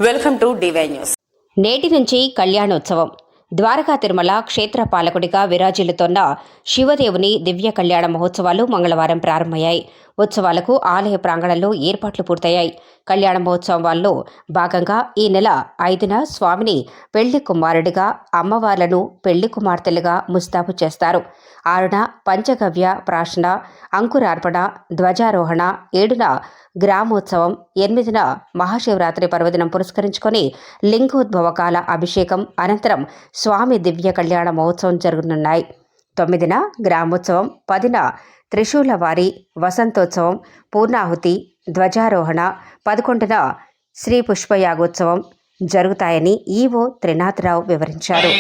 Welcome to DY news. నేటి నుంచి కళ్యాణోత్సవం. ద్వారకా తిరుమల క్షేత్ర పాలకుడిగా విరాజిల్లుతోన్న శివదేవుని దివ్య కళ్యాణ మహోత్సవాలు మంగళవారం ప్రారంభమయ్యాయి. ఉత్సవాలకు ఆలయ ప్రాంగణంలో ఏర్పాట్లు పూర్తయ్యాయి. కళ్యాణ మహోత్సవాల్లో భాగంగా ఈ నెల 5న స్వామిని పెళ్లి కుమారుడిగా, అమ్మవార్లను పెళ్లి కుమార్తెలుగా ముస్తాబు చేస్తారు. 6న పంచగవ్య ప్రాశన, అంకురార్పణ, ధ్వజారోహణ, 7న గ్రామోత్సవం, 8న మహాశివరాత్రి పర్వదినం పురస్కరించుకొని లింగోద్భవకాల అభిషేకం అనంతరం స్వామి దివ్య కళ్యాణ మహోత్సవం జరగనున్నాయి. 9న గ్రామోత్సవం, 10న త్రిశూలవారి వసంతోత్సవం, పూర్ణాహుతి, ధ్వజారోహణ, 11న శ్రీ పుష్పయాగోత్సవం జరుగుతాయని ఈవో త్రినాథరావు వివరించారు.